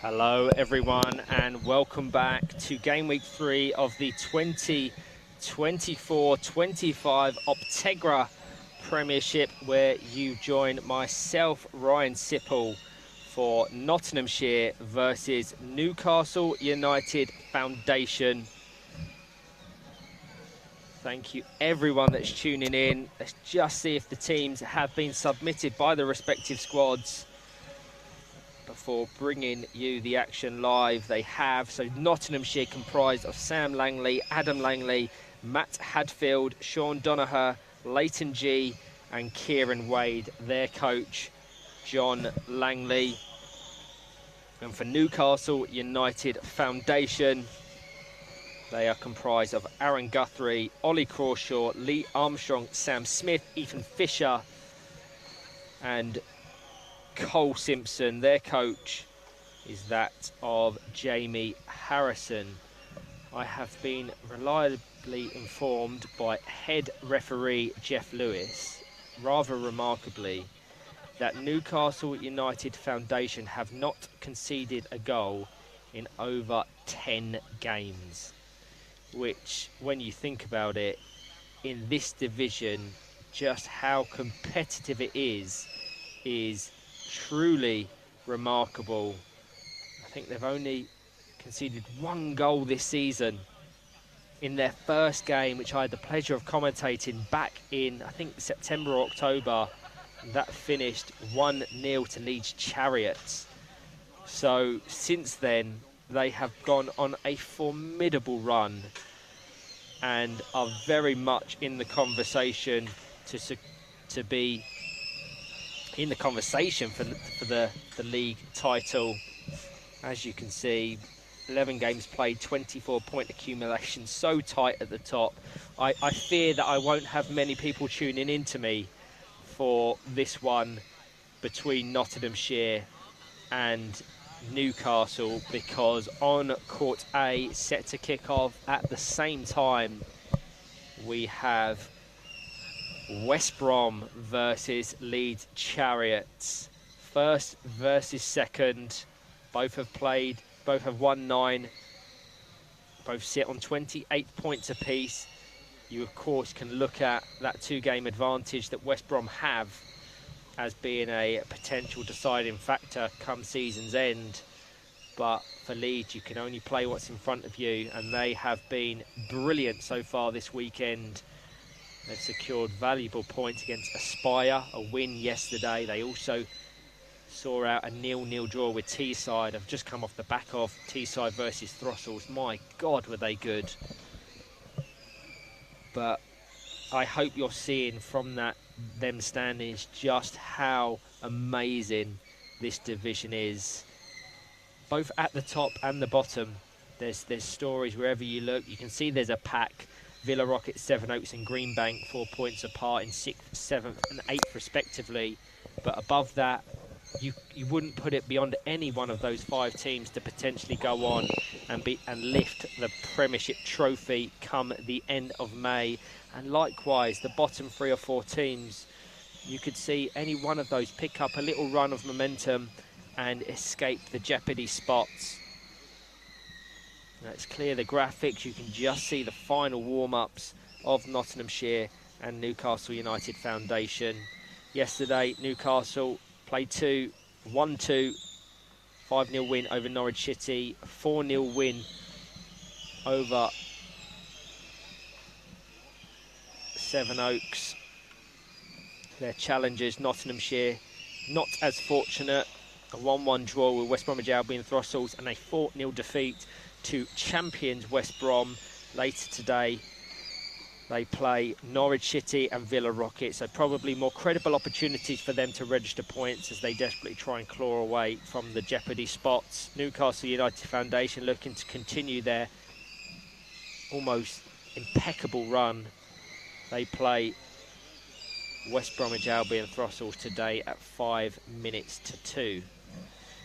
Hello everyone and welcome back to game week 3 of the 2024-25 Optegra Premiership, where you join myself, Ryan Sipple, for Nottinghamshire versus Newcastle United Foundation. Thank you everyone that's tuning in. Let's just see if the teams have been submitted by the respective squads before bringing you the action live. They have. So Nottinghamshire comprised of Sam Langley, Adam Langley, Matt Hadfield, Sean Donaher, Leighton G and Kieran Wade. Their coach, John Langley. And for Newcastle United Foundation, they are comprised of Aaron Guthrie, Ollie Crawshaw, Lee Armstrong, Sam Smith, Ethan Fisher and Cole Simpson. Their coach is that of Jamie Harrison. I have been reliably informed by head referee Jeff Lewis, rather remarkably, that Newcastle United Foundation have not conceded a goal in over 10 games, which, when you think about it, in this division, just how competitive it is truly remarkable. I think they've only conceded 1 goal this season in their first game, which I had the pleasure of commentating back in, I think, September or October. That finished 1-0 to Leeds Chariots. So since then, they have gone on a formidable run and are very much in the conversation to be in the conversation for the league title. As you can see, 11 games played, 24-point accumulation, so tight at the top. I fear that I won't have many people tuning in to me for this one between Nottinghamshire and Newcastle, because on Court A, set to kick off at the same time, we have West Brom versus Leeds Chariots. First versus second. Both have played, both have won 9. Both sit on 28 points apiece. You, of course, can look at that 2-game advantage that West Brom have as being a potential deciding factor come season's end. But for Leeds, you can only play what's in front of you, and they have been brilliant so far this weekend. They've secured valuable points against Aspire, a win yesterday. They also saw out a 0-0 draw with Teesside. I've just come off the back of Teesside versus Throssels. My God, were they good. But I hope you're seeing from them standings just how amazing this division is. Both at the top and the bottom, there's stories wherever you look. You can see there's a pack. Villa Rockets, Sevenoaks and Greenbank 4 points apart in 6th, 7th and 8th respectively. But above that, you wouldn't put it beyond any one of those 5 teams to potentially go on and lift the Premiership trophy come the end of May. And likewise, the bottom 3 or 4 teams, you could see any one of those pick up a little run of momentum and escape the jeopardy spots. Let's clear the graphics. You can just see the final warm-ups of Nottinghamshire and Newcastle United Foundation. Yesterday, Newcastle played 1-2, 5-0 win over Norwich City, 4-0 win over Sevenoaks. Their challengers, Nottinghamshire, not as fortunate. A 1-1 draw with West Bromwich Albion Throssels and a 4-0 defeat to champions West Brom. Later today, they play Norwich City and Villa Rockets, so probably more credible opportunities for them to register points as they desperately try and claw away from the jeopardy spots. Newcastle United Foundation looking to continue their almost impeccable run. They play West Bromwich Albion Throssels today at 2:05.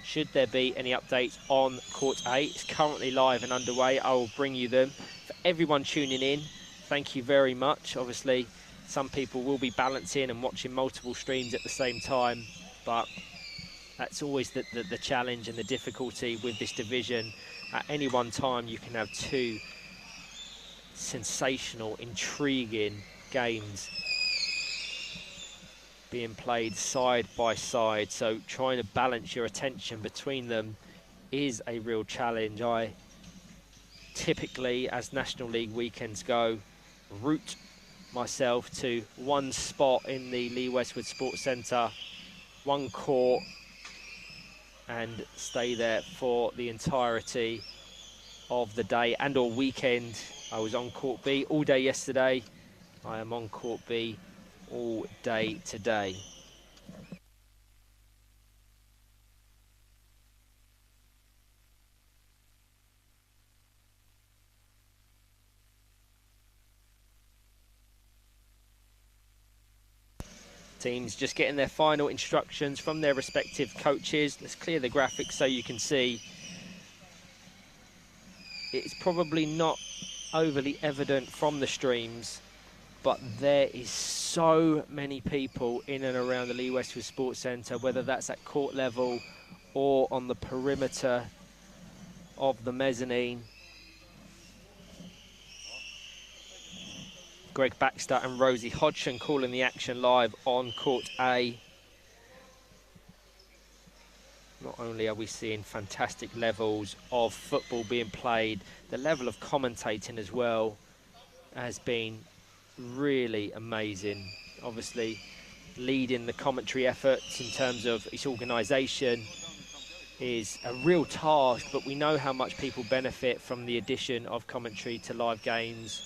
Should there be any updates on Court A, it's currently live and underway. I will bring you them. For everyone tuning in, thank you very much. Obviously, some people will be balancing and watching multiple streams at the same time, but That's always the challenge and the difficulty with this division. At any one time, you can have two sensational, intriguing games being played side by side. So trying to balance your attention between them is a real challenge. I typically, as National League weekends go, route myself to one spot in the Lee Westwood Sports Centre, one court, and stay there for the entirety of the day and or weekend. I was on court B all day yesterday. I am on court B all day today. Teams just getting their final instructions from their respective coaches. Let's clear the graphics so you can see. It's probably not overly evident from the streams, but there is so many people in and around the Lee Westwood Sports Centre, whether that's at court level or on the perimeter of the mezzanine. Greg Baxter and Rosie Hodgson calling the action live on Court A. Not only are we seeing fantastic levels of football being played, the level of commentating as well has been really amazing. Obviously, leading the commentary efforts in terms of its organisation is a real task, but we know how much people benefit from the addition of commentary to live games.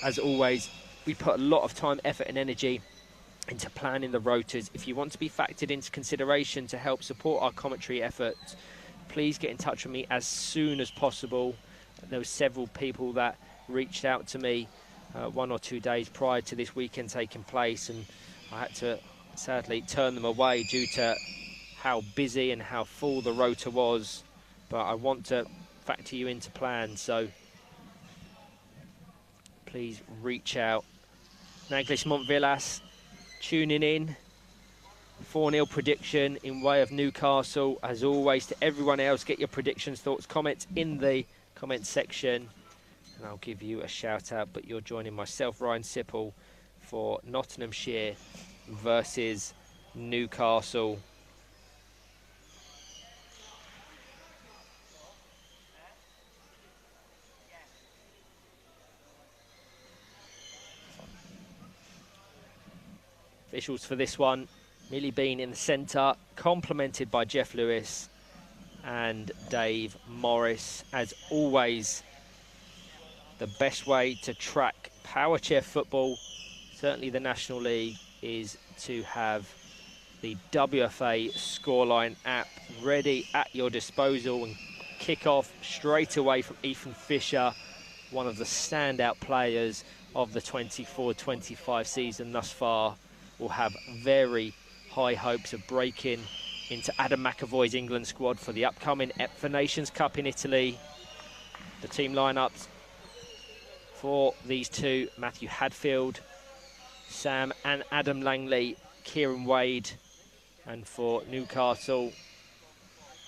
As always, we put a lot of time, effort and energy into planning the rotas. If you want to be factored into consideration to help support our commentary efforts, please get in touch with me as soon as possible. There were several people that reached out to me 1 or 2 days prior to this weekend taking place, and I had to sadly turn them away due to how busy and how full the rota was. But I want to factor you into plans, so please reach out. Naglish Montvillas tuning in. 4-0 prediction in way of Newcastle. As always, to everyone else, get your predictions, thoughts, comments in the comment section, and I'll give you a shout out. But you're joining myself, Ryan Sipple, for Nottinghamshire versus Newcastle. Officials for this one, Millie Bean in the centre, complemented by Jeff Lewis and Dave Morris. As always, the best way to track power chair football, certainly the National League, is to have the WFA Scoreline app ready at your disposal, and kick off straight away from Ethan Fisher, one of the standout players of the 24-25 season thus far. Will have very high hopes of breaking into Adam McAvoy's England squad for the upcoming EPFA Nations Cup in Italy. The team lineups for these two: Matthew Hadfield, Sam and Adam Langley, Kieran Wade. And for Newcastle,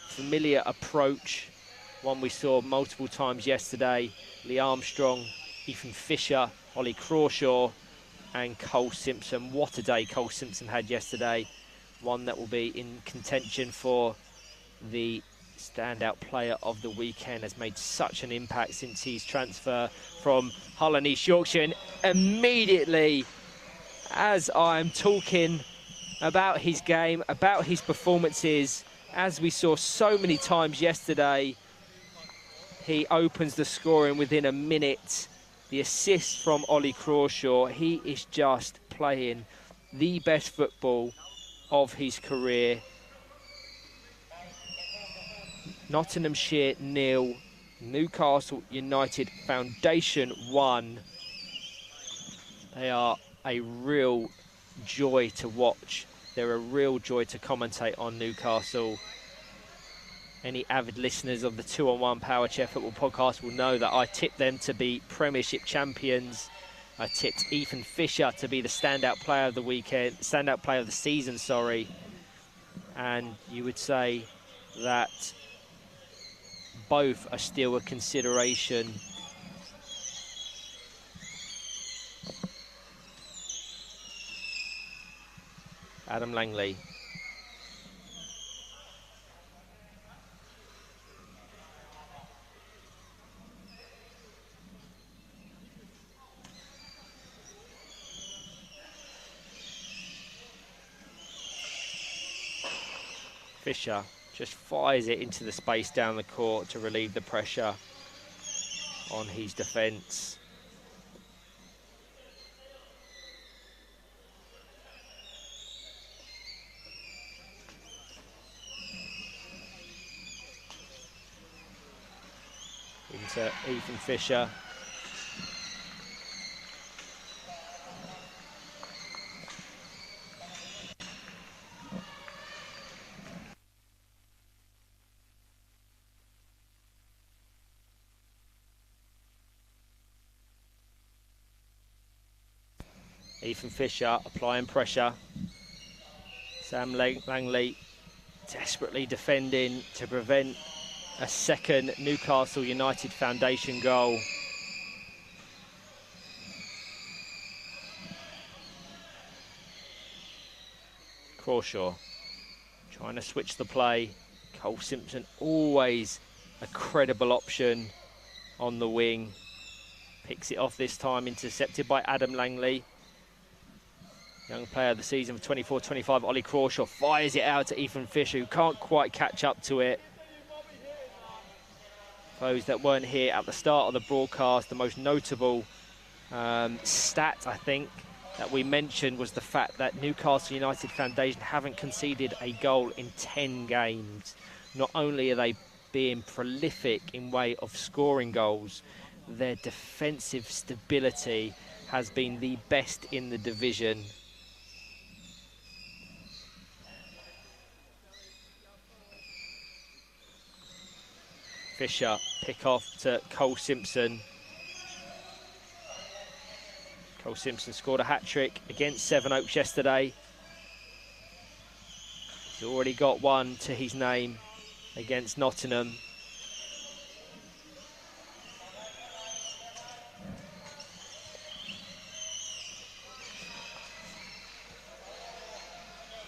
familiar approach, one we saw multiple times yesterday: Lee Armstrong, Ethan Fisher, Ollie Crawshaw and Cole Simpson. What a day Cole Simpson had yesterday. One that will be in contention for the standout player of the weekend. Has made such an impact since his transfer from Hull and East Yorkshire. And immediately, as I'm talking about his game, about his performances, as we saw so many times yesterday, he opens the scoring within a minute. The assist from Ollie Crawshaw. He is just playing the best football of his career. Nottinghamshire 0, Newcastle United Foundation 1. They are a real joy to watch. They're a real joy to commentate on, Newcastle. Any avid listeners of the 2-on-1 Power Chair Football podcast will know that I tipped them to be Premiership champions I tipped Ethan Fisher to be the standout player of the weekend, standout player of the season, sorry. And you would say that both are still a consideration. Adam Langley. Fisher just fires it into the space down the court to relieve the pressure on his defence. Into Ethan Fisher. Ethan Fisher applying pressure. Sam Langley desperately defending to prevent a second Newcastle United Foundation goal. Crawshaw trying to switch the play. Cole Simpson always a credible option on the wing. Picks it off this time, intercepted by Adam Langley. Young player of the season for 24-25, Ollie Crawshaw fires it out to Ethan Fisher, who can't quite catch up to it. For those that weren't here at the start of the broadcast, the most notable stat, I think, that we mentioned was the fact that Newcastle United Foundation haven't conceded a goal in 10 games. Not only are they being prolific in way of scoring goals, their defensive stability has been the best in the division. Fisher, pick off to Cole Simpson. Cole Simpson scored a hat-trick against Sevenoaks yesterday. He's already got one to his name against Nottingham.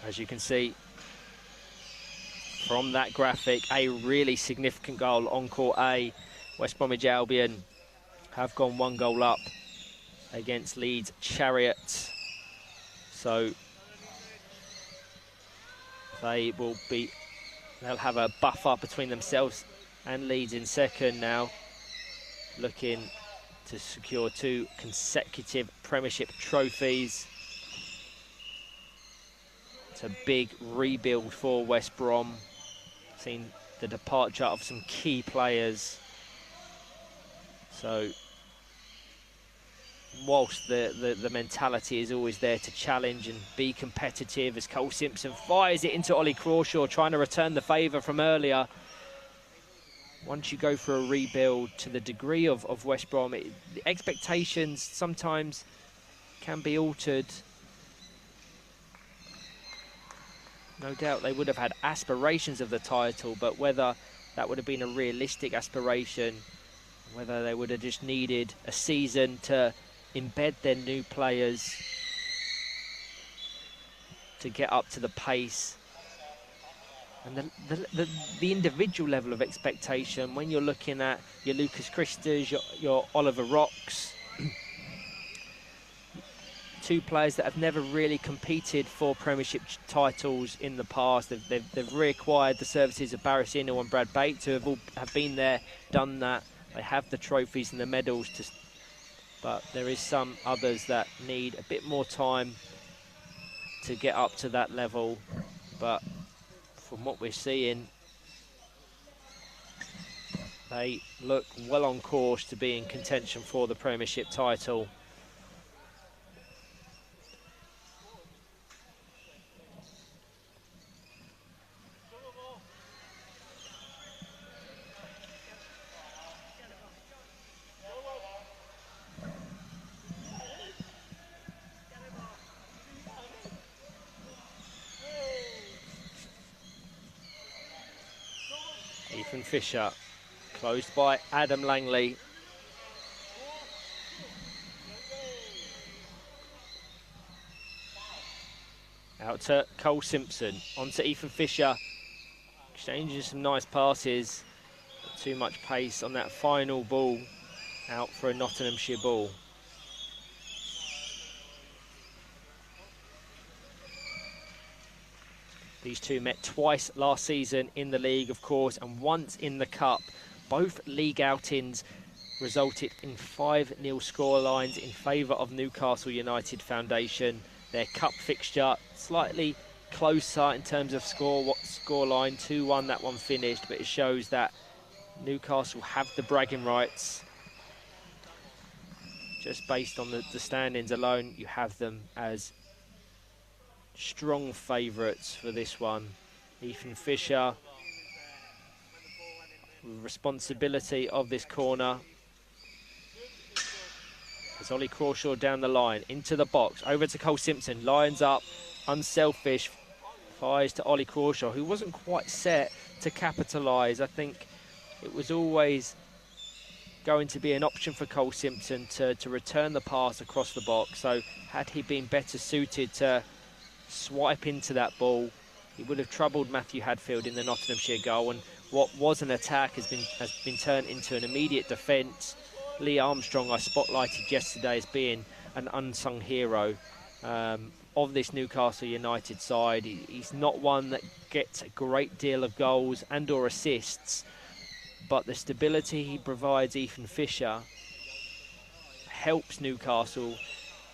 As you can see from that graphic, a really significant goal on court A. West Bromwich Albion have gone 1 goal up against Leeds Chariots. So they'll have a buffer between themselves and Leeds in second now, looking to secure 2 consecutive Premiership trophies. It's a big rebuild for West Brom. Seen the departure of some key players. So whilst the mentality is always there to challenge and be competitive, as Cole Simpson fires it into Ollie Crawshaw, trying to return the favour from earlier. Once you go for a rebuild to the degree of West Brom, the expectations sometimes can be altered. No doubt they would have had aspirations of the title, but whether that would have been a realistic aspiration, whether they would have just needed a season to embed their new players to get up to the pace. And the individual level of expectation, when you're looking at your Lucas Christas, your Oliver Rocks, 2 players that have never really competed for Premiership titles in the past. They've reacquired the services of Barry Sino and Brad Bates, who have been there, done that. They have the trophies and the medals, but there is some others that need a bit more time to get up to that level. But from what we're seeing, they look well on course to be in contention for the Premiership title. Ethan Fisher, closed by Adam Langley. Out to Cole Simpson, on to Ethan Fisher, exchanging some nice passes, but too much pace on that final ball, out for a Nottinghamshire ball. These two met twice last season in the league, of course, and once in the cup. Both league outings resulted in 5-0 scorelines in favour of Newcastle United Foundation. Their cup fixture slightly closer in terms of scoreline, 2-1 that one finished, but it shows that Newcastle have the bragging rights. Just based on the standings alone, you have them as strong favourites for this one. Ethan Fisher, responsibility of this corner. As Ollie Crawshaw down the line, into the box, over to Cole Simpson, lines up, unselfish, fires to Ollie Crawshaw, who wasn't quite set to capitalise. I think it was always going to be an option for Cole Simpson to return the pass across the box. So had he been better suited to swipe into that ball, he would have troubled Matthew Hadfield in the Nottinghamshire goal, and what was an attack has been turned into an immediate defence. Lee Armstrong I spotlighted yesterday as being an unsung hero of this Newcastle United side. He's not one that gets a great deal of goals and or assists, but the stability he provides Ethan Fisher helps Newcastle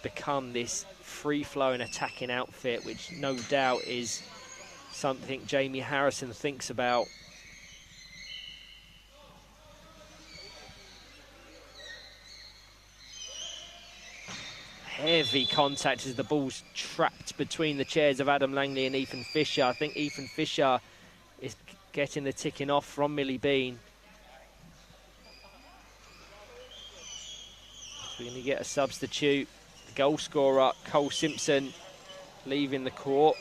become this free-flowing attacking outfit, which no doubt is something Jamie Harrison thinks about. Heavy contact as the ball's trapped between the chairs of Adam Langley and Ethan Fisher. I think Ethan Fisher is getting the ticking off from Millie Bean. So we're going to get a substitute. The goal scorer, Cole Simpson, leaving the court.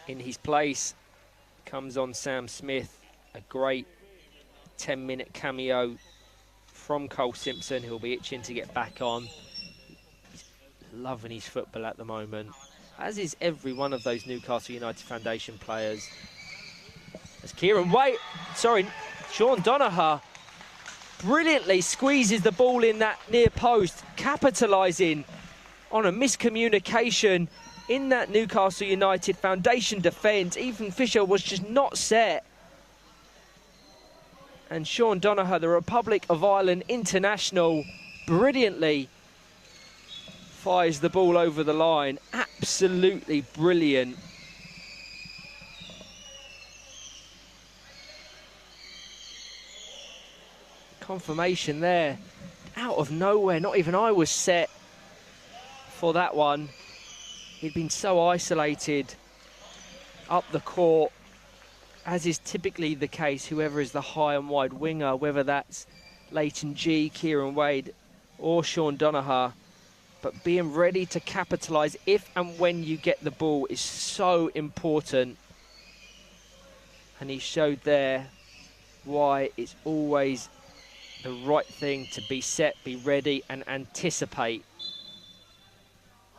In his place comes on Sam Smith. A great 10-minute cameo from Cole Simpson, who'll be itching to get back on. Loving his football at the moment, as is every one of those Newcastle United Foundation players. As Sean Donoghue brilliantly squeezes the ball in that near post, capitalising on a miscommunication in that Newcastle United Foundation defence. Ethan Fisher was just not set. And Sean Donoghue, the Republic of Ireland international, brilliantly fires the ball over the line. Absolutely brilliant. Confirmation there. Out of nowhere, not even I was set for that one. He'd been so isolated up the court, as is typically the case, whoever is the high and wide winger, whether that's Leighton G, Kieran Wade or Sean Donoghue. But being ready to capitalise if and when you get the ball is so important. And he showed there why it's always the right thing to be set, be ready and anticipate.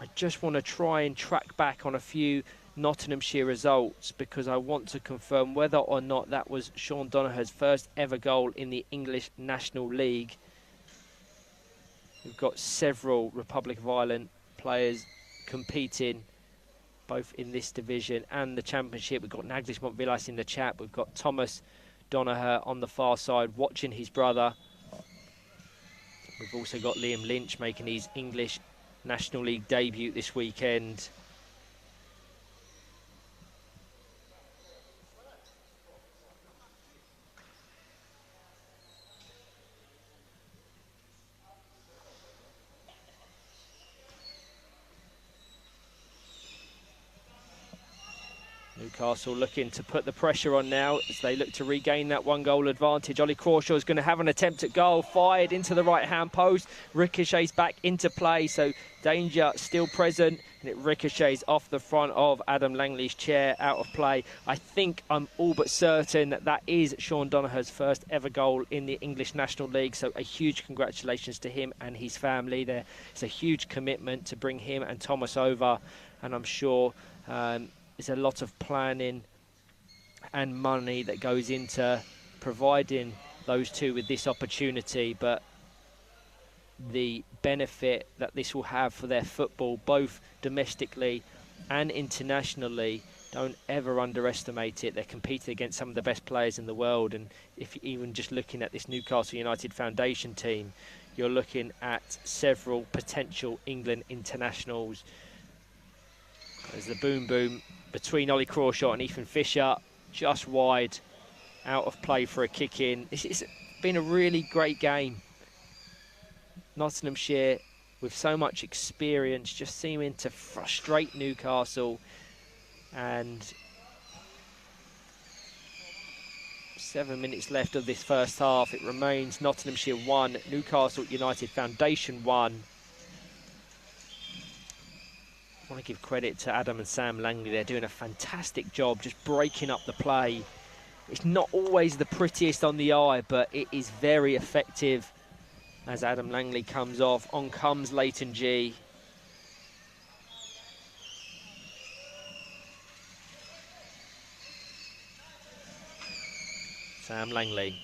I just want to try and track back on a few Nottinghamshire results, because I want to confirm whether or not that was Sean Donoghue's first ever goal in the English National League. We've got several Republic of Ireland players competing both in this division and the Championship. We've got Naglish Montvillas in the chat. We've got Thomas Donoghue on the far side watching his brother. We've also got Liam Lynch making his English National League debut this weekend. Newcastle looking to put the pressure on now as they look to regain that 1-goal advantage. Ollie Crawshaw is going to have an attempt at goal, fired into the right-hand post, ricochets back into play, so danger still present, and it ricochets off the front of Adam Langley's chair, out of play. I think I'm all but certain that that is Sean Donagh's first ever goal in the English National League, so a huge congratulations to him and his family there. It's a huge commitment to bring him and Thomas over, and I'm sure there's a lot of planning and money that goes into providing those two with this opportunity, but the benefit that this will have for their football, both domestically and internationally, don't ever underestimate it. They're competing against some of the best players in the world, and if you're even just looking at this Newcastle United Foundation team, you're looking at several potential England internationals. There's the boom between Ollie Crawshaw and Ethan Fisher, just wide, out of play for a kick in. It's been a really great game. Nottinghamshire, with so much experience, just seeming to frustrate Newcastle. And 7 minutes left of this first half. It remains Nottinghamshire 1, Newcastle United Foundation 1. I want to give credit to Adam and Sam Langley. They're doing a fantastic job just breaking up the play. It's not always the prettiest on the eye, but it is very effective. As Adam Langley comes off, on comes Leighton G. Sam Langley.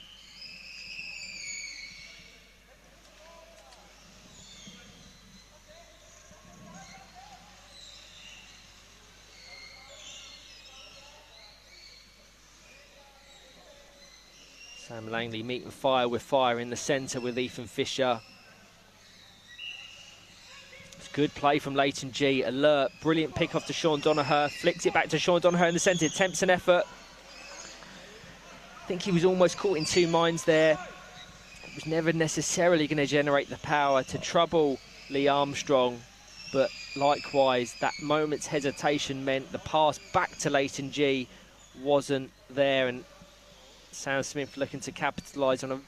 Sam Langley meeting fire with fire in the centre with Ethan Fisher. It's good play from Leighton G. Alert, brilliant pick off to Sean Donagher. Flicks it back to Sean Donagher in the centre. Attempts an effort. I think he was almost caught in two minds there. It was never necessarily going to generate the power to trouble Lee Armstrong. But likewise, that moment's hesitation meant the pass back to Leighton G wasn't there. And Sam Smith looking to capitalise on a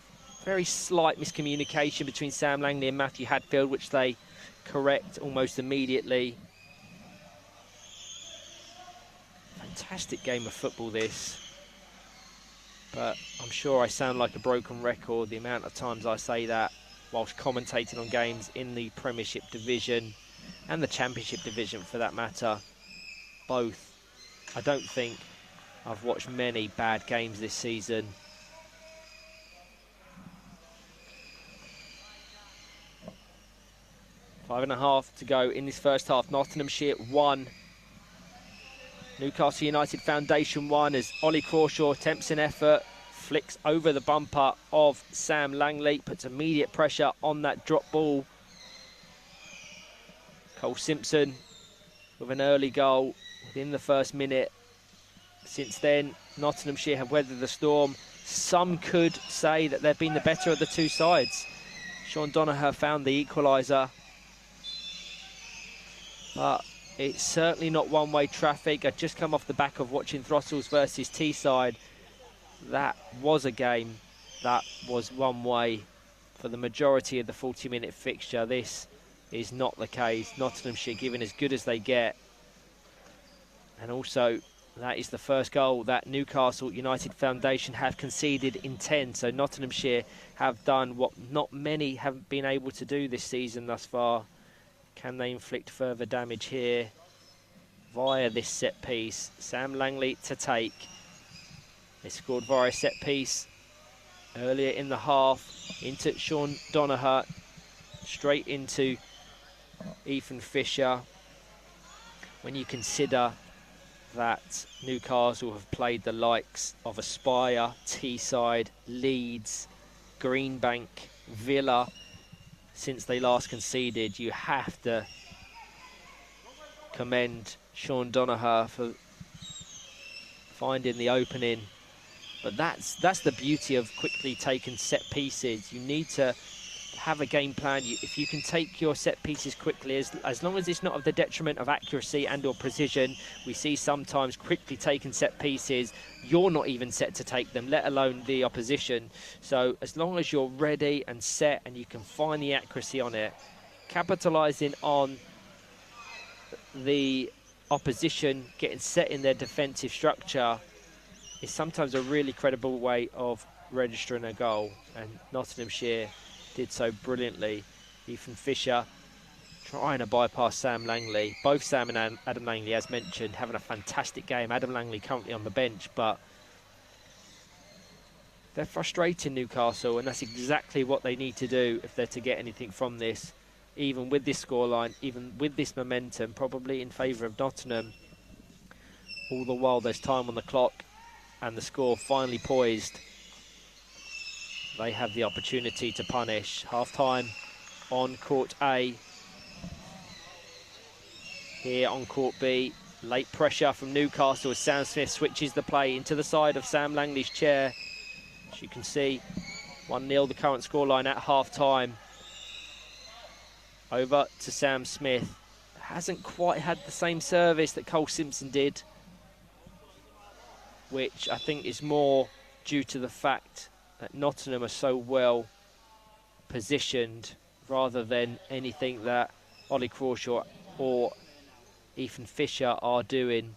very slight miscommunication between Sam Langley and Matthew Hadfield, which they correct almost immediately. Fantastic game of football this. But I'm sure I sound like a broken record the amount of times I say that whilst commentating on games in the Premiership division and the Championship division for that matter. Both. I don't think I've watched many bad games this season. Five and a half to go in this first half. Nottinghamshire 1. Newcastle United Foundation 1 as Ollie Crawshaw attempts an effort. Flicks over the bumper of Sam Langley. Puts immediate pressure on that drop ball. Cole Simpson with an early goal within the first minute. Since then, Nottinghamshire have weathered the storm. Some could say that they've been the better of the two sides. Sean Donagher found the equaliser. But it's certainly not one-way traffic. I'd just come off the back of watching Throttles versus Teesside. That was a game that was one way for the majority of the 40-minute fixture. This is not the case. Nottinghamshire giving as good as they get. And also, that is the first goal that Newcastle United Foundation have conceded in 10. So Nottinghamshire have done what not many have been able to do this season thus far. Can they inflict further damage here via this set piece? Sam Langley to take. They scored via a set piece earlier in the half into Sean Donagher, straight into Ethan Fisher. When you consider that Newcastle have played the likes of Aspire, Teesside, Leeds, Greenbank, Villa since they last conceded, you have to commend Sean Donagher for finding the opening. But that's the beauty of quickly taken set pieces. You need to have a game plan. If you can take your set pieces quickly, as long as it's not of the detriment of accuracy and or precision. We see sometimes quickly taken set pieces, you're not even set to take them, let alone the opposition. So as long as you're ready and set and you can find the accuracy on it, capitalising on the opposition getting set in their defensive structure is sometimes a really credible way of registering a goal, and Nottinghamshire did so brilliantly. Ethan Fisher trying to bypass Sam Langley. Both Sam and Adam Langley, as mentioned, having a fantastic game. Adam Langley currently on the bench, but they're frustrating Newcastle, and that's exactly what they need to do if they're to get anything from this. Even with this scoreline, even with this momentum, probably in favour of Nottingham. All the while there's time on the clock and the score finally poised. They have the opportunity to punish. Half-time on court A. Here on court B, late pressure from Newcastle as Sam Smith switches the play into the side of Sam Langley's chair. As you can see, 1-0 the current scoreline at half-time. Over to Sam Smith. Hasn't quite had the same service that Cole Simpson did, which I think is more due to the fact that Nottingham are so well positioned rather than anything that Ollie Crawshaw or Ethan Fisher are doing.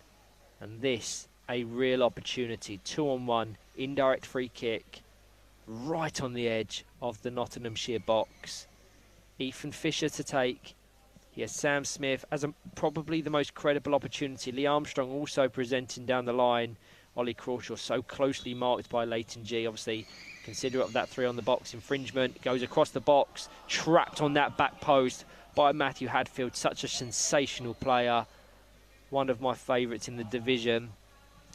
And this, a real opportunity. 2-on-1, indirect free kick, right on the edge of the Nottinghamshire box. Ethan Fisher to take. He has Sam Smith as probably the most credible opportunity. Lee Armstrong also presenting down the line. Ollie Crawshaw so closely marked by Leighton G. Obviously, considerate of that 3 on the box infringement. Goes across the box, trapped on that back post by Matthew Hadfield. Such a sensational player. One of my favourites in the division.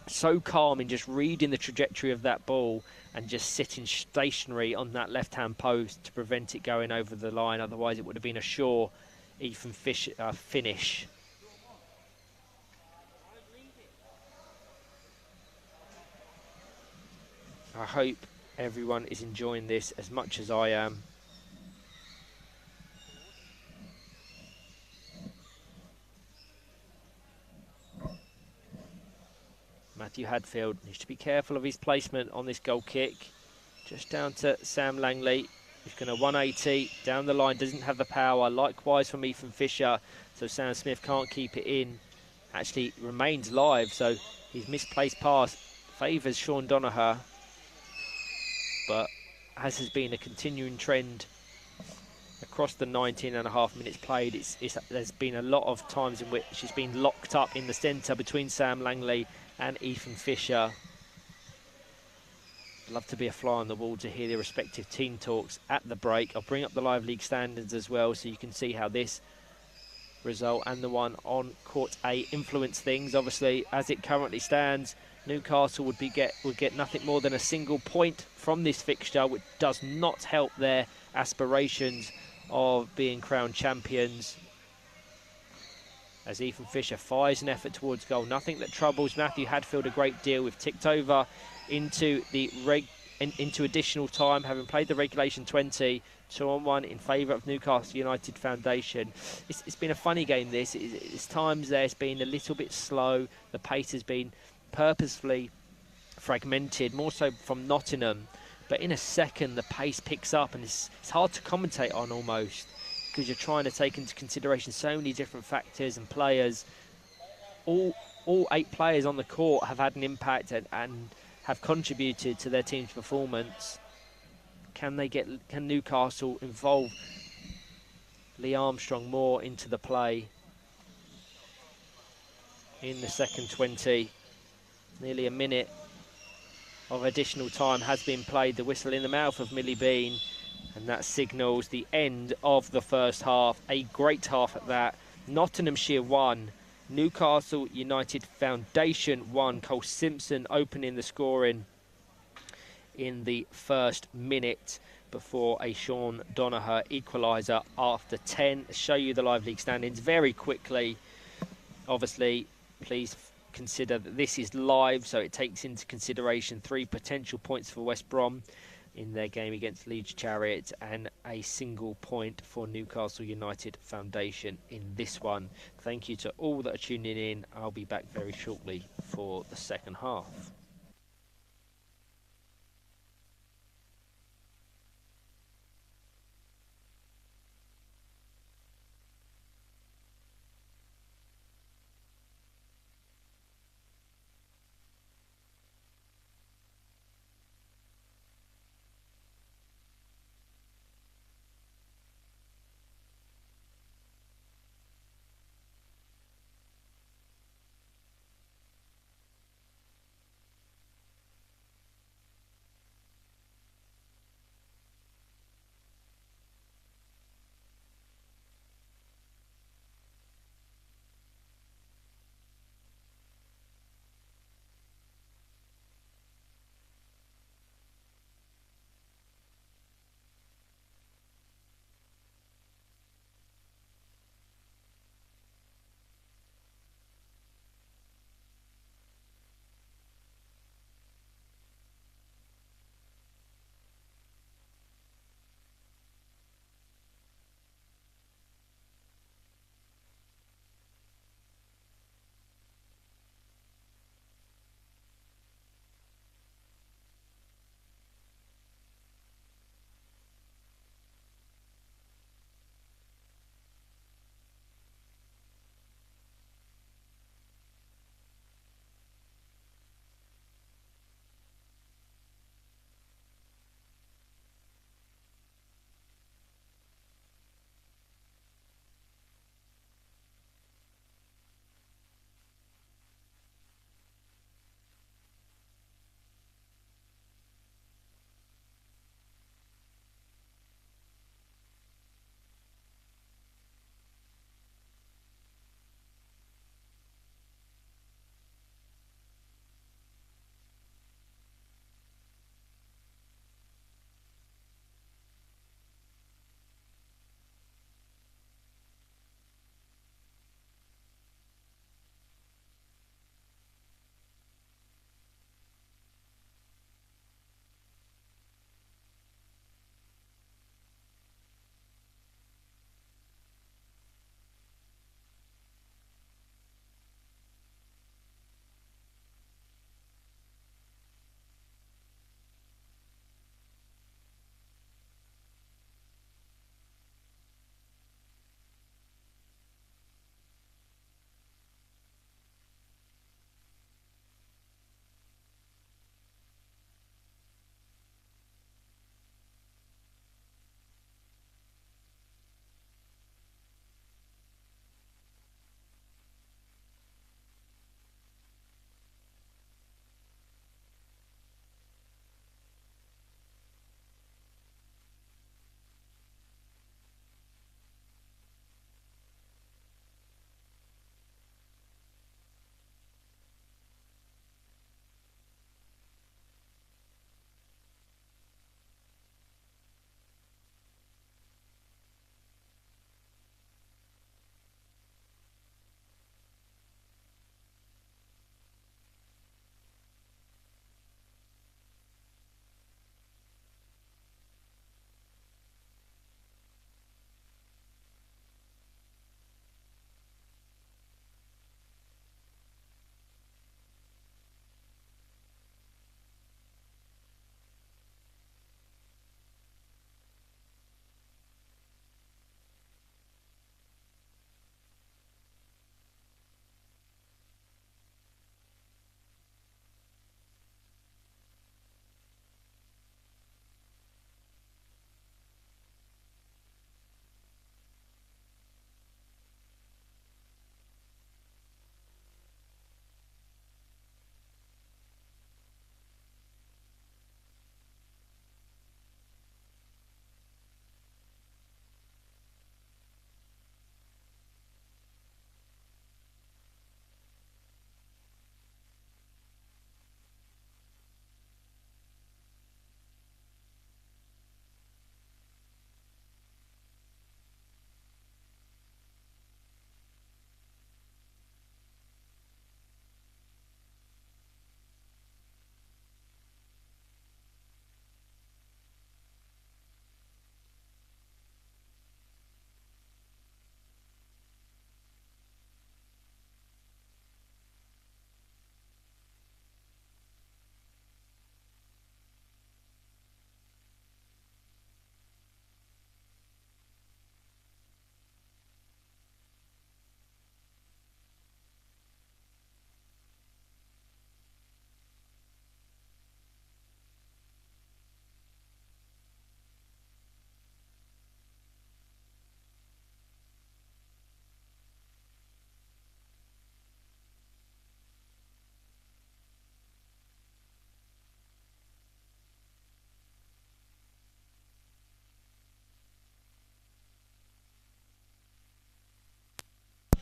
So calm in just reading the trajectory of that ball and just sitting stationary on that left-hand post to prevent it going over the line. Otherwise, it would have been a sure Ethan Fisher finish. I hope everyone is enjoying this as much as I am. Matthew Hadfield needs to be careful of his placement on this goal kick. Just down to Sam Langley. He's going to 180 down the line, doesn't have the power. Likewise from Ethan Fisher, so Sam Smith can't keep it in. Actually remains live, so his misplaced pass favours Sean Donoghue. But as has been a continuing trend across the 19.5 minutes played, there's been a lot of times in which he's been locked up in the centre between Sam Langley and Ethan Fisher. I'd love to be a fly on the wall to hear their respective team talks at the break. I'll bring up the live league standards as well so you can see how this result and the one on court A influence things. Obviously, as it currently stands, Newcastle would get nothing more than a single point from this fixture, which does not help their aspirations of being crowned champions. As Ethan Fisher fires an effort towards goal. Nothing that troubles Matthew Hadfield a great deal. We've ticked over into into additional time, having played the regulation 20, 2-on-1 in favour of Newcastle United Foundation. It's been a funny game, this. It's times there it's been a little bit slow. The pace has been purposefully fragmented, more so from Nottingham. But in a second, the pace picks up, and it's hard to commentate on almost, because you're trying to take into consideration so many different factors and players. All 8 players on the court have had an impact and have contributed to their team's performance. Can Newcastle involve Lee Armstrong more into the play in the second 20? Nearly a minute of additional time has been played. The whistle in the mouth of Millie Bean, and that signals the end of the first half. A great half at that. Nottinghamshire 1, Newcastle United Foundation 1. Cole Simpson opening the scoring in the first minute before a Sean Donoghue equaliser after 10. I'll show you the live league standings very quickly. Obviously, please consider that this is live, so it takes into consideration 3 potential points for West Brom in their game against Leeds Chariot and a single point for Newcastle United Foundation in this one. Thank you to all that are tuning in. I'll be back very shortly for the second half.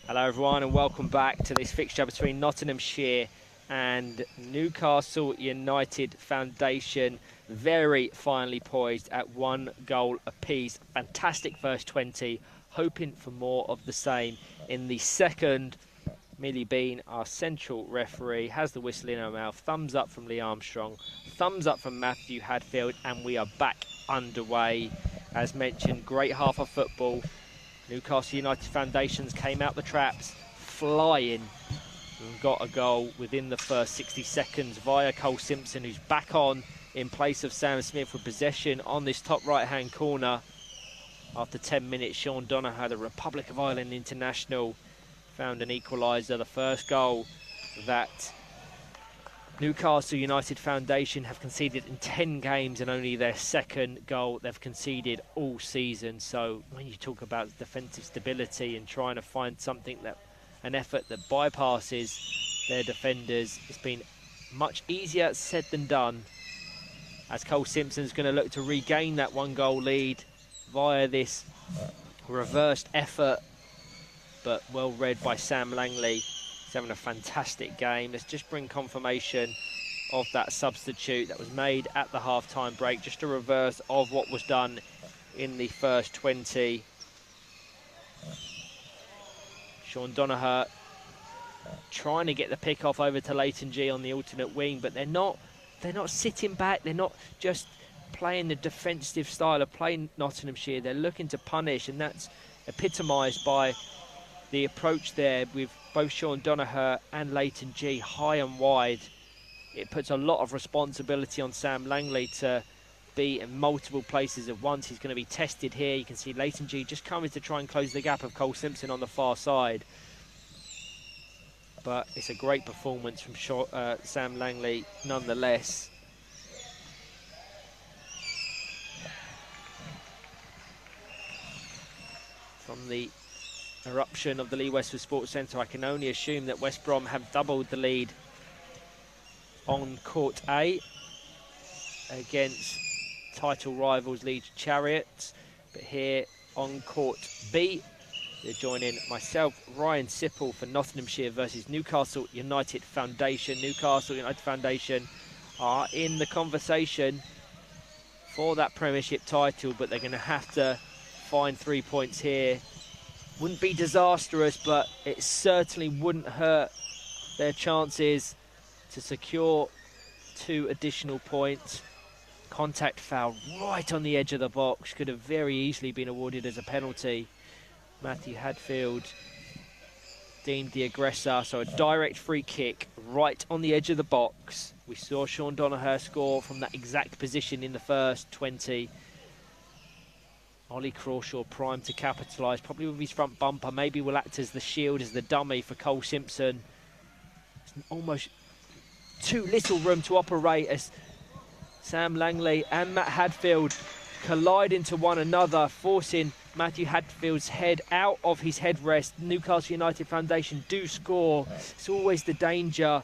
Hello everyone and welcome back to this fixture between Nottinghamshire and Newcastle United Foundation. Very finely poised at 1 goal apiece. Fantastic first 20, hoping for more of the same in the second. Millie Bean, our central referee, has the whistle in her mouth. Thumbs up from Lee Armstrong, thumbs up from Matthew Hadfield, and we are back underway. As mentioned, great half of football. Newcastle United Foundations came out the traps flying and got a goal within the first 60 seconds via Cole Simpson, who's back on in place of Sam Smith with possession on this top right-hand corner. After 10 minutes, Sean Donoghue, the Republic of Ireland international, found an equaliser. The first goal that Newcastle United Foundation have conceded in 10 games and only their second goal they've conceded all season. So when you talk about defensive stability and trying to find something that, an effort that bypasses their defenders, it's been much easier said than done, as Cole Simpson's going to look to regain that 1 goal lead via this reversed effort, but well read by Sam Langley. He's having a fantastic game. Let's just bring confirmation of that substitute that was made at the half-time break. Just a reverse of what was done in the first 20. Sean Donoghue trying to get the pick off over to Leighton G on the alternate wing, but they're not sitting back. They're not just playing the defensive style of playing Nottinghamshire. They're looking to punish, and that's epitomised by the approach there with both Sean Donoghue and Leighton G high and wide. It puts a lot of responsibility on Sam Langley to be in multiple places at once. He's going to be tested here. You can see Leighton G just coming to try and close the gap of Cole Simpson on the far side. But it's a great performance from Sam Langley nonetheless. From the eruption of the Lee Westwood Sports Centre, I can only assume that West Brom have doubled the lead on Court A against title rivals Leeds Chariots. But here on Court B, you're joining myself, Ryan Sipple, for Nottinghamshire versus Newcastle United Foundation. Newcastle United Foundation are in the conversation for that Premiership title, but they're going to have to find 3 points here. Wouldn't be disastrous, but it certainly wouldn't hurt their chances to secure 2 additional points. Contact foul right on the edge of the box, could have very easily been awarded as a penalty. Matthew Hadfield deemed the aggressor, so a direct free kick right on the edge of the box. We saw Sean Donoghue score from that exact position in the first 20. Ollie Crawshaw primed to capitalise, probably with his front bumper. Maybe will act as the shield, as the dummy for Cole Simpson. There's almost too little room to operate as Sam Langley and Matt Hadfield collide into one another, forcing Matthew Hadfield's head out of his headrest. Newcastle United Foundation do score. It's always the danger.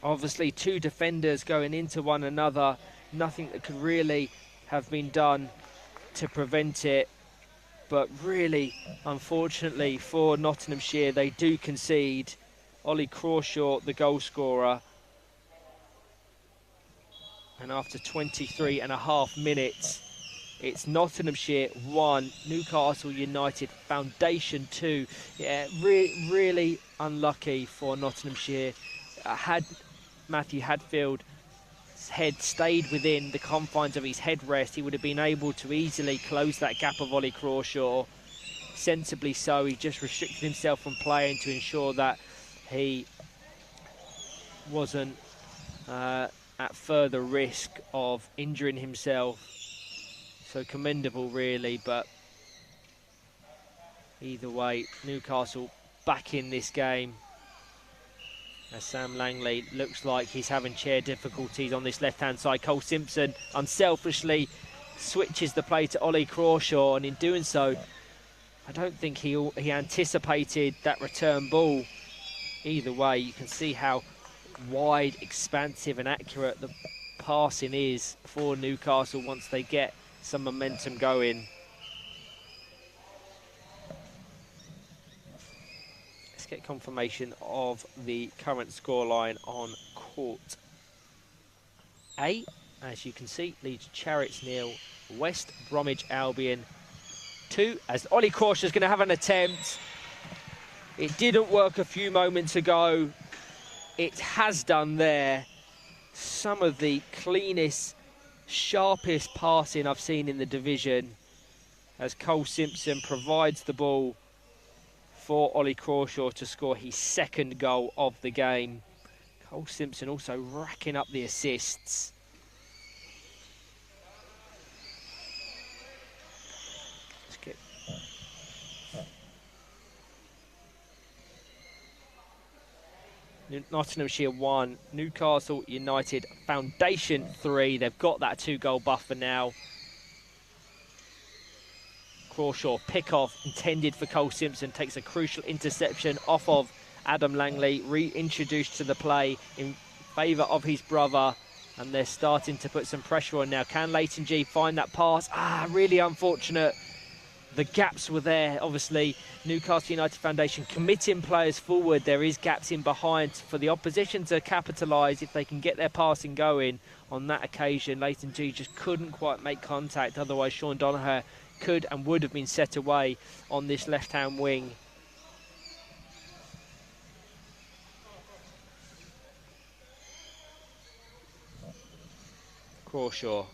Obviously, 2 defenders going into one another. Nothing that could really have been done to prevent it, but really, unfortunately for Nottinghamshire, they do concede. Ollie Crawshaw, the goal scorer, and after 23.5 minutes, it's Nottinghamshire 1, Newcastle United Foundation 2. Yeah, really unlucky for Nottinghamshire. Had Matthew Hadfield head stayed within the confines of his headrest, he would have been able to easily close that gap of Ollie Crawshaw. Sensibly so, he just restricted himself from playing to ensure that he wasn't at further risk of injuring himself. So commendable really, but either way, Newcastle back in this game. As Sam Langley looks like he's having chair difficulties on this left-hand side. Cole Simpson unselfishly switches the play to Ollie Crawshaw, and in doing so, I don't think he anticipated that return ball. Either way, you can see how wide, expansive and accurate the passing is for Newcastle once they get some momentum going. get confirmation of the current scoreline on court A. As you can see, Leeds Chariots 0, West Bromwich Albion 2. As Ollie Crawshaw's going to have an attempt. It didn't work a few moments ago. It has done there. Some of the cleanest, sharpest passing I've seen in the division, as Cole Simpson provides the ball for Ollie Crawshaw to score his second goal of the game. Cole Simpson also racking up the assists. Nottinghamshire 1, Newcastle United Foundation 3. They've got that 2-goal buffer now. Crawshaw pick-off intended for Cole Simpson, takes a crucial interception off of Adam Langley, reintroduced to the play in favour of his brother, and they're starting to put some pressure on now. Can Leighton G find that pass? Really unfortunate. The gaps were there, obviously. Newcastle United Foundation committing players forward. There is gaps in behind for the opposition to capitalise if they can get their passing going. On that occasion, Leighton G just couldn't quite make contact. Otherwise, Sean Donoghue could and would have been set away on this left-hand wing. Crawshaw.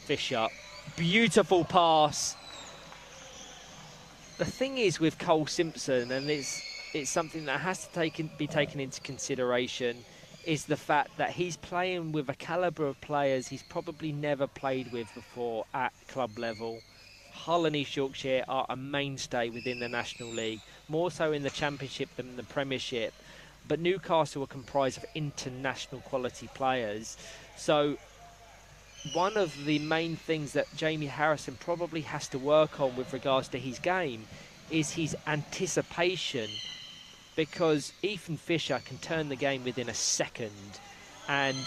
Fisher, beautiful pass. The thing is with Cole Simpson, and it's something that has to be taken into consideration, is the fact that he's playing with a calibre of players he's probably never played with before at club level. Hull and East Yorkshire are a mainstay within the National League, more so in the Championship than the Premiership. But Newcastle are comprised of international quality players. So one of the main things that Jamie Harrison probably has to work on with regards to his game is his anticipation, because Ethan Fisher can turn the game within a second, and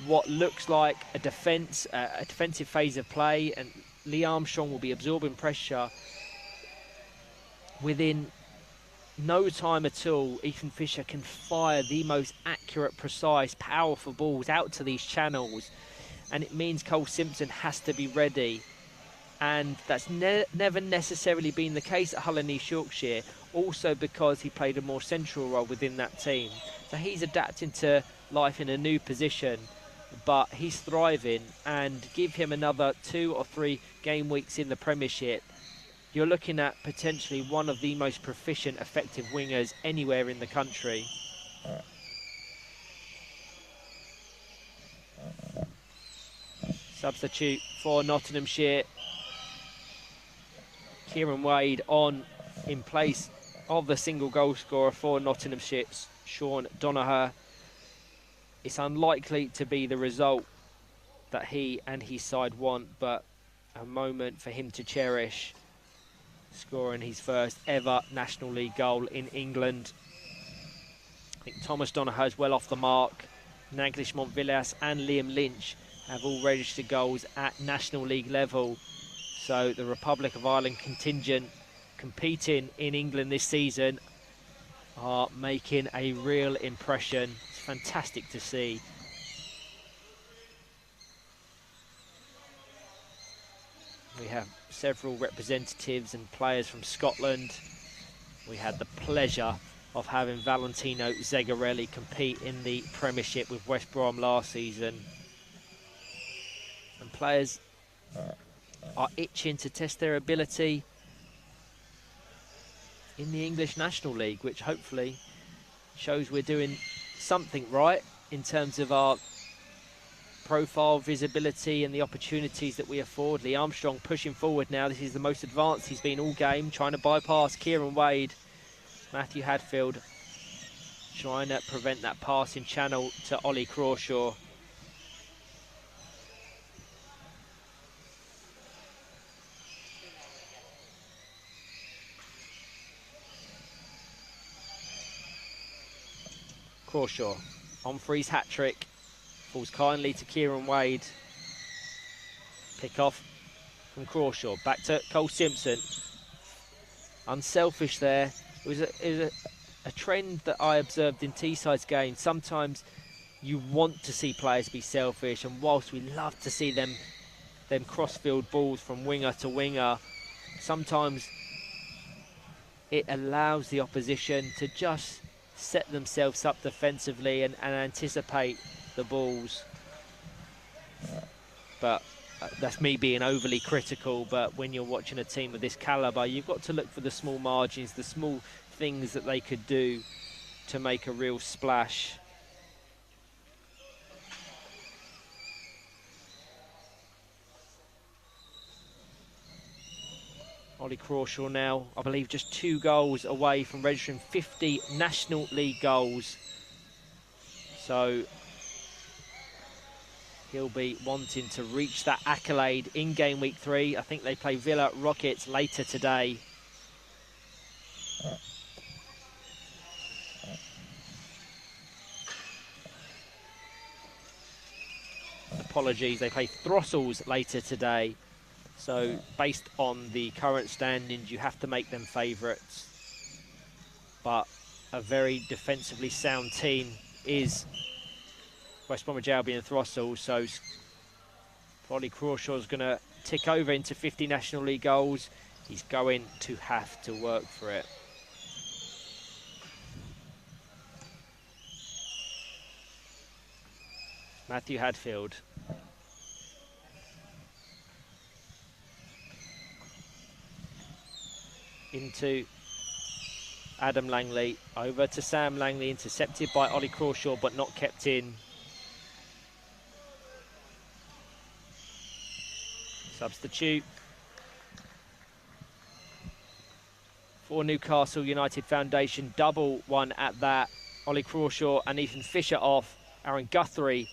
what looks like a defensive phase of play, and Lee Armstrong will be absorbing pressure within no time at all. Ethan Fisher can fire the most accurate, precise, powerful balls out to these channels, and it means Cole Simpson has to be ready. And that's never necessarily been the case at Hull and East Yorkshire, also because he played a more central role within that team. So he's adapting to life in a new position, but he's thriving, and give him another 2 or 3 game weeks in the Premiership, you're looking at potentially one of the most proficient, effective wingers anywhere in the country. Substitute for Nottinghamshire, Kieran Wade on in place of the single goal scorer for Nottinghamshire, Sean Donoghue. It's unlikely to be the result that he and his side want, but a moment for him to cherish, scoring his first ever National League goal in England. I think Thomas Donoghue is well off the mark. Naglish Montvillas and Liam Lynch have all registered goals at National League level. So the Republic of Ireland contingent competing in England this season are making a real impression. It's fantastic to see. We have several representatives and players from Scotland. We had the pleasure of having Valentino Zegarelli compete in the Premiership with West Brom last season. And players are itching to test their ability in the English National League, which hopefully shows we're doing something right in terms of our profile, visibility and the opportunities that we afford. Lee Armstrong pushing forward now. This is the most advanced he's been all game, trying to bypass Kieran Wade. Matthew Hadfield trying to prevent that passing channel to Ollie Crawshaw. Crawshaw on for his hat-trick, falls kindly to Kieran Wade. Pick off from Crawshaw. Back to Cole Simpson. Unselfish there. It was a trend that I observed in Teesside's game. Sometimes you want to see players be selfish, and whilst we love to see them cross-field balls from winger to winger, sometimes it allows the opposition to just set themselves up defensively and anticipate the balls. But that's me being overly critical, but when you're watching a team of this calibre, you've got to look for the small margins, the small things that they could do to make a real splash. Ollie Crawshaw now, I believe, just 2 goals away from registering 50 National League goals. So he'll be wanting to reach that accolade in game week 3. I think they play Villa Rockets later today. Apologies, they play Throssels later today. So based on the current standings, you have to make them favourites. But a very defensively sound team is West Bromwich Albion and Throssell. So Ollie Crawshaw's going to tick over into 50 National League goals. He's going to have to work for it. Matthew Hadfield. Into Adam Langley, over to Sam Langley, intercepted by Ollie Crawshaw but not kept in. Substitute for Newcastle United Foundation, double one at that. Ollie Crawshaw and Ethan Fisher off, Aaron Guthrie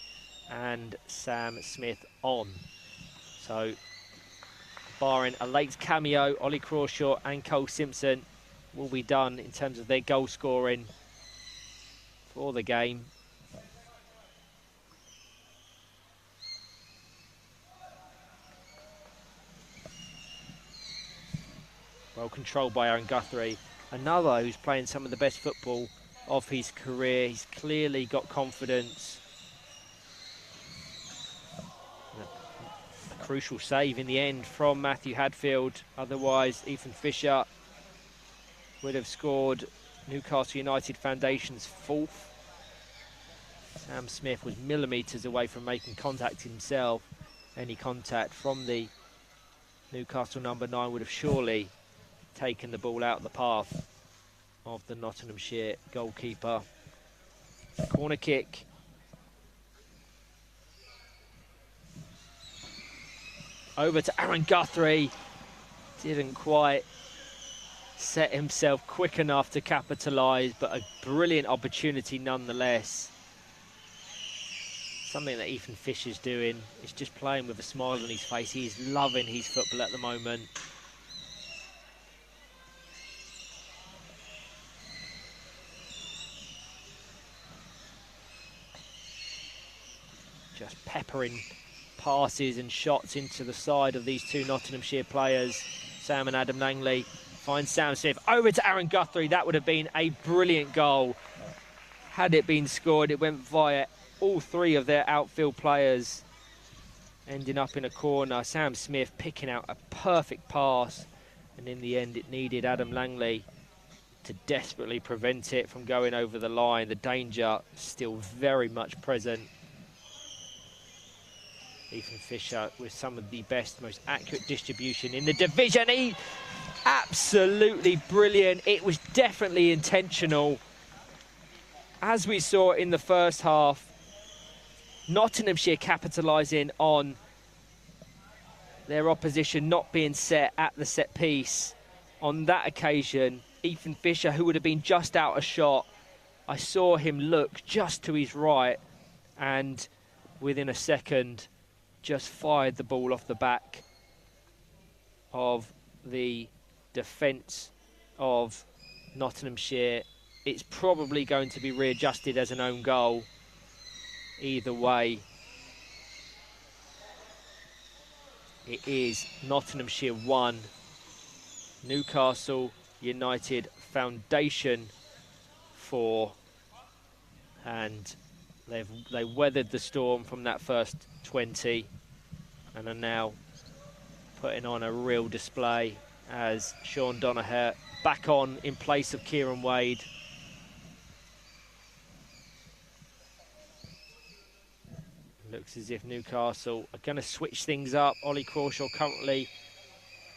and Sam Smith on. So barring a late cameo, Ollie Crawshaw and Cole Simpson will be done in terms of their goal scoring for the game. Well controlled by Aaron Guthrie. Another who's playing some of the best football of his career. He's clearly got confidence. A crucial save in the end from Matthew Hadfield. Otherwise, Ethan Fisher would have scored Newcastle United Foundation's 4th. Sam Smith was millimetres away from making contact himself. Any contact from the Newcastle number 9 would have surely taken the ball out of the path of the Nottinghamshire goalkeeper. Corner kick. Over to Aaron Guthrie. Didn't quite set himself quick enough to capitalise, but a brilliant opportunity nonetheless. Something that Ethan Fisher's doing is just playing with a smile on his face. He's loving his football at the moment. Just peppering passes and shots into the side of these two Nottinghamshire players. Sam and Adam Langley find Sam Smith. Over to Aaron Guthrie. That would have been a brilliant goal. Had it been scored, it went via all 3 of their outfield players, ending up in a corner. Sam Smith picking out a perfect pass, and in the end it needed Adam Langley to desperately prevent it from going over the line. The danger still very much present. Ethan Fisher with some of the best, most accurate distribution in the division. He absolutely brilliant. It was definitely intentional. As we saw in the first half, Nottinghamshire capitalising on their opposition not being set at the set piece. On that occasion, Ethan Fisher, who would have been just out of shot, I saw him look just to his right, and within a second just fired the ball off the back of the defence of Nottinghamshire. It's probably going to be readjusted as an own goal either way. It is Nottinghamshire 1, Newcastle United Foundation 4, and they weathered the storm from that first 20 and are now putting on a real display as Sean Donoghue back on in place of Kieran Wade. Looks as if Newcastle are going to switch things up. Ollie Crawshaw currently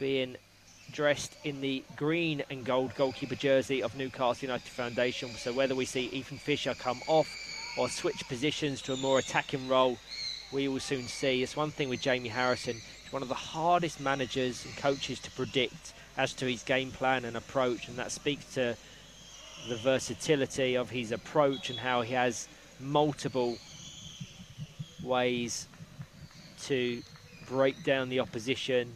being dressed in the green and gold goalkeeper jersey of Newcastle United Foundation. So whether we see Ethan Fisher come off or switch positions to a more attacking role, we will soon see. It's one thing with Jamie Harrison. He's one of the hardest managers and coaches to predict as to his game plan and approach, and that speaks to the versatility of his approach and how he has multiple ways to break down the opposition.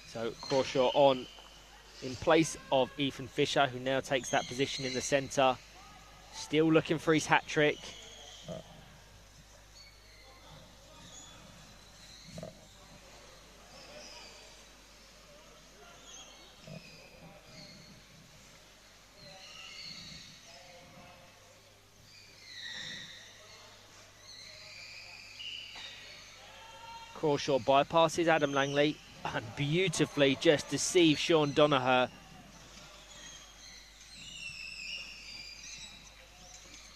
So Crawshaw on in place of Ethan Fisher, who now takes that position in the centre. Still looking for his hat-trick. Crawshaw bypasses Adam Langley and beautifully just deceives Sean Donoghue.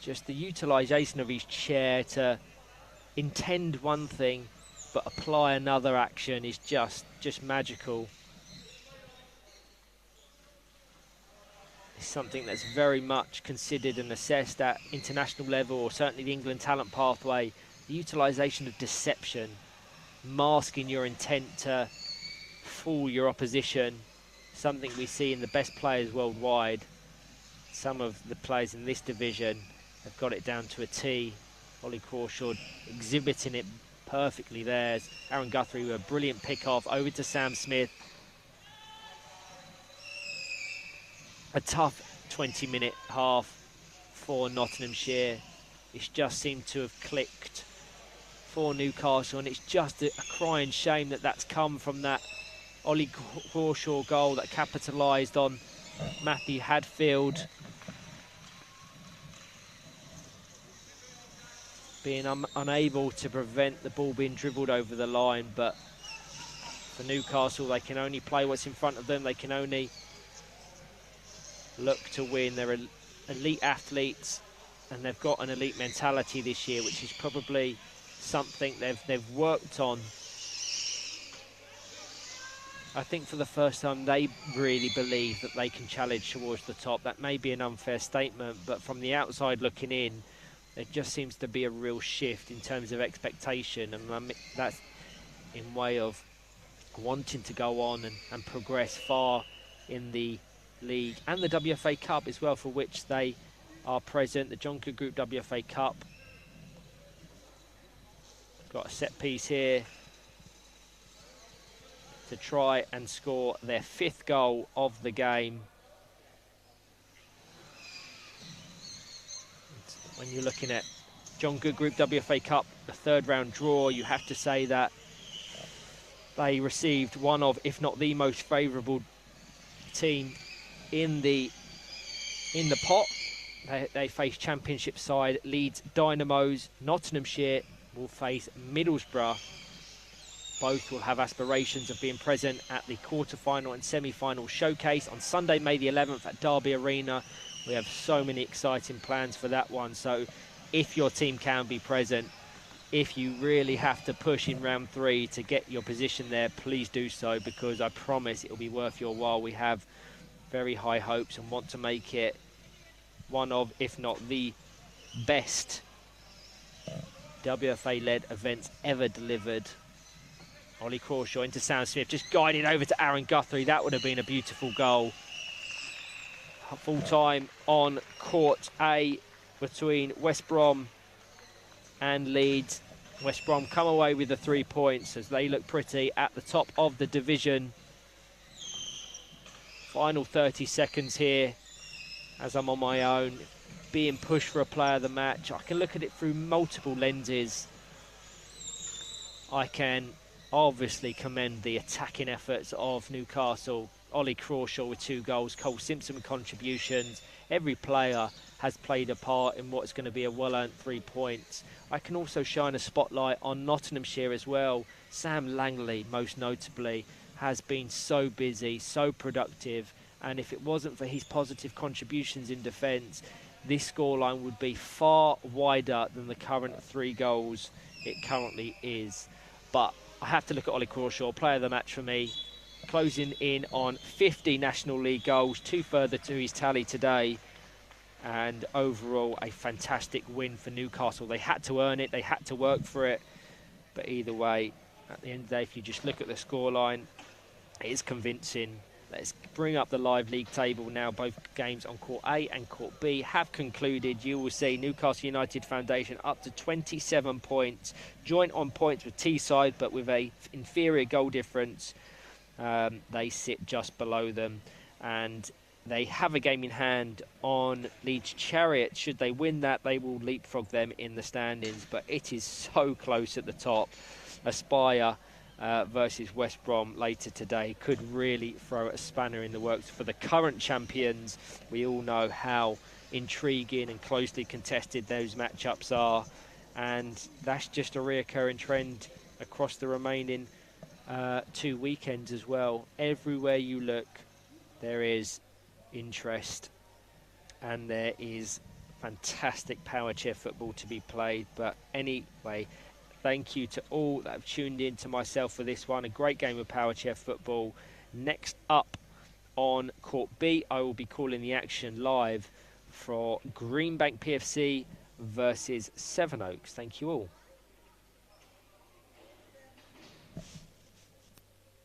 Just the utilisation of his chair to intend one thing but apply another action is just magical. It's something that's very much considered and assessed at international level, or certainly the England talent pathway. The utilisation of deception, masking your intent to fool your opposition, something we see in the best players worldwide. Some of the players in this division have got it down to a T. Ollie Crawshaw exhibiting it perfectly there. Aaron Guthrie with a brilliant pick-off over to Sam Smith. A tough 20-minute half for Nottinghamshire. It's just seemed to have clicked for Newcastle, and it's just a crying shame that that's come from that Ollie Crawshaw goal that capitalised on Matthew Hadfield being unable to prevent the ball being dribbled over the line. But for Newcastle, they can only play what's in front of them. They can only look to win. They're elite athletes, and they've got an elite mentality this year, which is probably something they've worked on. I think for the first time they really believe that they can challenge towards the top. That may be an unfair statement, but from the outside looking in, there just seems to be a real shift in terms of expectation, and that's in way of wanting to go on and progress far in the league and the WFA Cup as well, for which they are present. The Jonker Group WFA Cup. Got a set piece here to try and score their 5th goal of the game. When you're looking at Jonker Group WFA Cup, the 3rd round draw, you have to say that they received one of, if not the most favourable team in the pot. They face Championship side Leeds Dynamos. Nottinghamshire will face Middlesbrough. Both will have aspirations of being present at the quarter-final and semi-final showcase on Sunday, May the 11th at Derby Arena. We have so many exciting plans for that one. So if your team can be present, if you really have to push in round 3 to get your position there, please do so, because I promise it will be worth your while. We have very high hopes and want to make it one of, if not the best WFA-led events ever delivered. Ollie Crawshaw into Sam Smith, just guided over to Aaron Guthrie. That would have been a beautiful goal. Full time on Court A between West Brom and Leeds. West Brom come away with the 3 points as they look pretty at the top of the division. Final 30 seconds here as I'm on my own. being pushed for a player of the match. I can look at it through multiple lenses. I can obviously commend the attacking efforts of Newcastle. Ollie Crawshaw with 2 goals, Cole Simpson with contributions. Every player has played a part in what's going to be a well-earned 3 points. I can also shine a spotlight on Nottinghamshire as well. Sam Langley, most notably, has been so busy, so productive, and if it wasn't for his positive contributions in defence, this scoreline would be far wider than the current 3 goals it currently is. But I have to look at Ollie Crawshaw, player of the match for me, closing in on 50 National League goals, 2 further to his tally today, and overall a fantastic win for Newcastle. They had to earn it, they had to work for it, but either way, at the end of the day, if you just look at the scoreline, it is convincing. Let's bring up the live league table now. Both games on Court A and Court B have concluded. You will see Newcastle United Foundation up to 27 points, joint on points with Teesside, but with a inferior goal difference. They sit just below them, and they have a game in hand on Leeds Chariot. Should they win that, they will leapfrog them in the standings, but it is so close at the top. Aspire versus West Brom later today could really throw a spanner in the works for the current champions. We all know how intriguing and closely contested those matchups are, and that's just a reoccurring trend across the remaining 2 weekends as well. Everywhere you look, there is interest and there is fantastic power chair football to be played. But anyway, thank you to all that have tuned in to myself for this one. A great game of power chair football. Next up on Court B, I will be calling the action live for Greenbank PFC versus Sevenoaks. Thank you all.